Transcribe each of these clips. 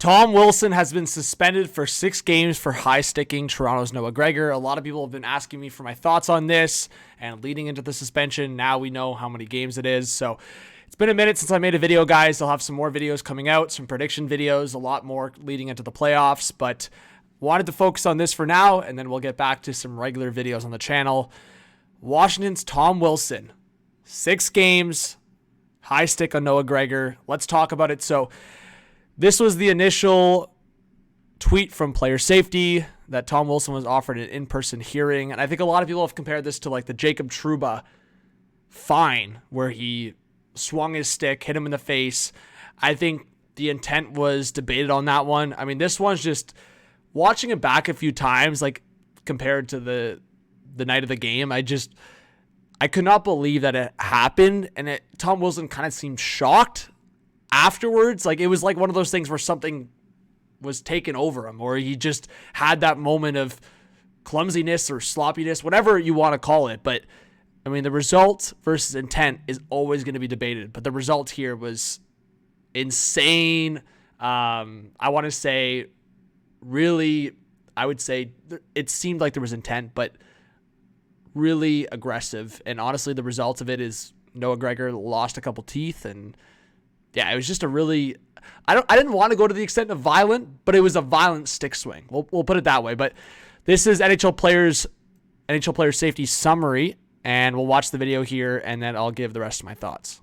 Tom Wilson has been suspended for 6 games for high-sticking Toronto's Noah Gregor. A lot of people have been asking me for my thoughts on this, and leading into the suspension, now we know how many games it is. So it's been a minute since I made a video, guys. I'll have some more videos coming out, some prediction videos, a lot more leading into the playoffs, but wanted to focus on this for now, and then we'll get back to some regular videos on the channel. Washington's Tom Wilson, 6 games, high stick on Noah Gregor. Let's talk about it. So this was the initial tweet from player safety that Tom Wilson was offered an in-person hearing. And I think a lot of people have compared this to like the Jacob Trouba fine where he swung his stick, hit him in the face. I think the intent was debated on that one. I mean, this one's just watching it back a few times, like compared to the night of the game. I could not believe that it happened. And Tom Wilson kind of seemed shocked afterwards. Like it was like one of those things where something was taken over him, or he just had that moment of clumsiness or sloppiness, whatever you want to call it. But I mean, the result versus intent is always going to be debated, but the result here was insane. I want to say really, I would say it seemed like there was intent, but really aggressive. And honestly, the result of it is Noah Gregor lost a couple teeth, and yeah, it was just a really, I didn't want to go to the extent of violent, but it was a violent stick swing. We'll put it that way. But this is NHL players safety summary, and we'll watch the video here, and then I'll give the rest of my thoughts.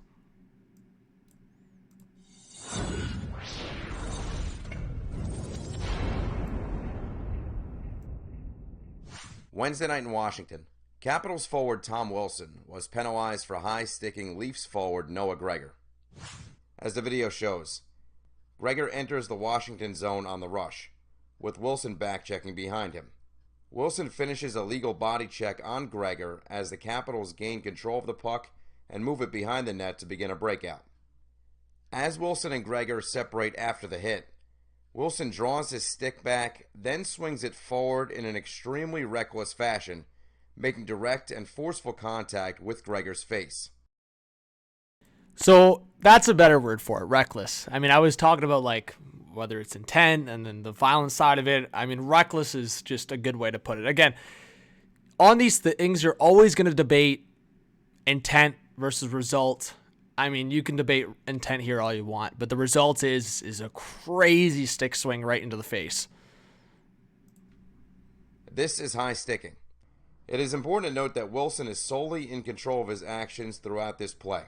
Wednesday night in Washington, Capitals forward Tom Wilson was penalized for high-sticking Leafs forward Noah Gregor. As the video shows, Gregor enters the Washington zone on the rush, with Wilson back-checking behind him. Wilson finishes a legal body check on Gregor as the Capitals gain control of the puck and move it behind the net to begin a breakout. As Wilson and Gregor separate after the hit, Wilson draws his stick back, then swings it forward in an extremely reckless fashion, making direct and forceful contact with Gregor's face. So that's a better word for it, reckless. I mean, I was talking about like whether it's intent and then the violent side of it. I mean, reckless is just a good way to put it. Again, on these things, you're always going to debate intent versus result. I mean, you can debate intent here all you want, but the result is a crazy stick swing right into the face. This is high sticking. It is important to note that Wilson is solely in control of his actions throughout this play.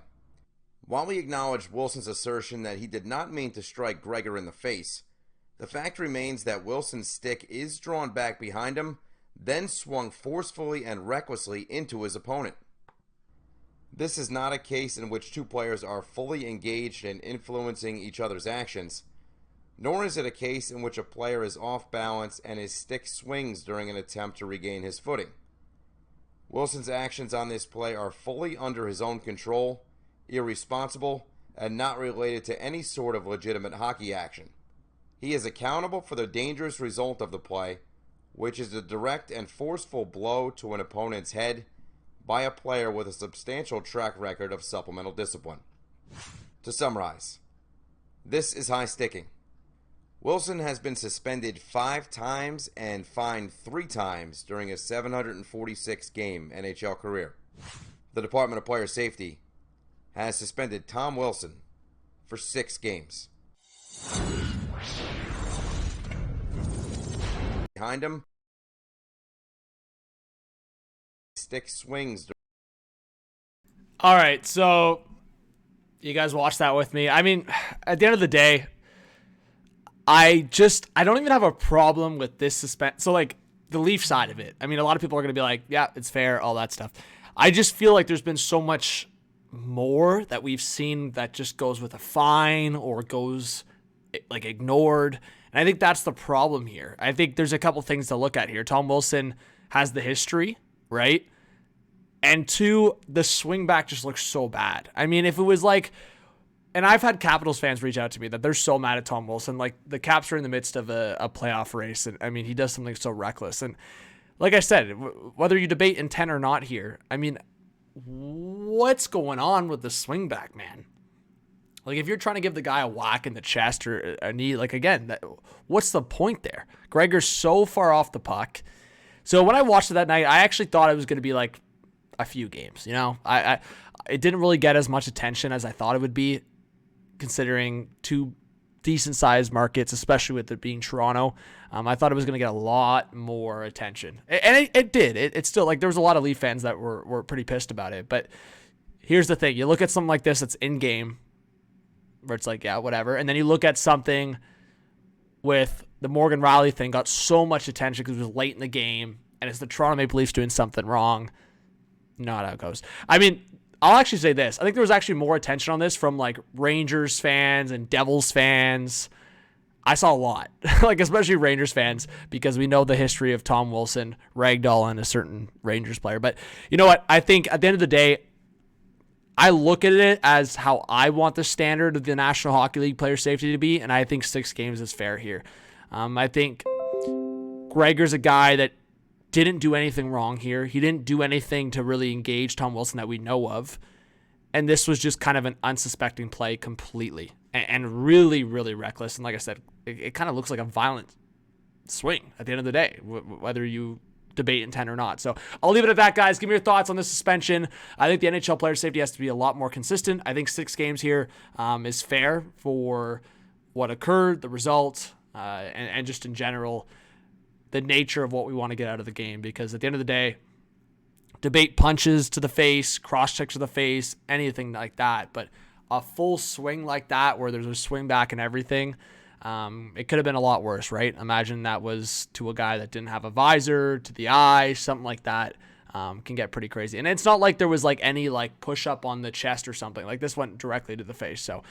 While we acknowledge Wilson's assertion that he did not mean to strike Gregor in the face, the fact remains that Wilson's stick is drawn back behind him, then swung forcefully and recklessly into his opponent. This is not a case in which two players are fully engaged in influencing each other's actions, nor is it a case in which a player is off balance and his stick swings during an attempt to regain his footing. Wilson's actions on this play are fully under his own control, irresponsible, and not related to any sort of legitimate hockey action. He is accountable for the dangerous result of the play, which is a direct and forceful blow to an opponent's head by a player with a substantial track record of supplemental discipline. To summarize, this is high sticking. Wilson has been suspended 5 times and fined 3 times during his 746-game NHL career. The Department of Player Safety has suspended Tom Wilson for 6 games. Behind him, stick swings. All right, so you guys watch that with me. I mean, at the end of the day, I don't even have a problem with this suspension. So like the Leaf side of it, I mean, a lot of people are going to be like, yeah, it's fair, all that stuff. I just feel like there's been so much more that we've seen that just goes with a fine or goes like ignored. And I think that's the problem here. I think there's a couple things to look at here. Tom Wilson has the history, right? And 2, the swing back just looks so bad. I mean, if it was like, and I've had Capitals fans reach out to me that they're so mad at Tom Wilson. Like the Caps are in the midst of a playoff race. And I mean, he does something so reckless. And like I said, whether you debate intent or not here, I mean, what's going on with the swing back, man? Like, if you're trying to give the guy a whack in the chest or a knee, like, again, what's the point there? Gregor's so far off the puck. So when I watched it that night, I actually thought it was going to be like a few games. You know, it didn't really get as much attention as I thought it would be, considering two decent-sized markets, especially with it being Toronto. I thought it was going to get a lot more attention, and it did. It's still, like, there was a lot of Leaf fans that were pretty pissed about it. But here's the thing: you look at something like this that's in game, where it's like, yeah, whatever. And then you look at something with the Morgan Riley thing, got so much attention because it was late in the game, and it's the Toronto Maple Leafs doing something wrong. Not how it goes. I mean, I'll actually say this. I think there was actually more attention on this from, like, Rangers fans and Devils fans. I saw a lot, like, especially Rangers fans, because we know the history of Tom Wilson ragdolling a certain Rangers player. But you know what? I think at the end of the day, I look at it as how I want the standard of the National Hockey League player safety to be, and I think 6 games is fair here. I think Gregor's a guy that didn't do anything wrong here. He didn't do anything to really engage Tom Wilson that we know of, and this was just kind of an unsuspecting play completely, and really, really reckless. And like I said, it kind of looks like a violent swing at the end of the day, whether you debate intent or not. So I'll leave it at that, guys. Give me your thoughts on this suspension. I think the NHL player safety has to be a lot more consistent. I think 6 games here is fair for what occurred, the result, and just in general, the nature of what we want to get out of the game. Because at the end of the day, debate punches to the face, cross checks to the face, anything like that. But a full swing like that, where there's a swing back and everything, it could have been a lot worse, right? Imagine that was to a guy that didn't have a visor, to the eye, something like that. Can get pretty crazy. And it's not like there was, like, any, like, push up on the chest or something. Like, this went directly to the face. So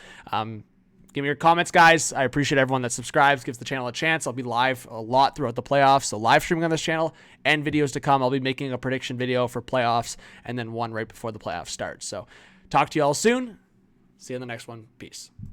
give me your comments, guys. I appreciate everyone that subscribes, gives the channel a chance. I'll be live a lot throughout the playoffs, so live streaming on this channel and videos to come. I'll be making a prediction video for playoffs and then one right before the playoffs start. So talk to you all soon. See you in the next one. Peace.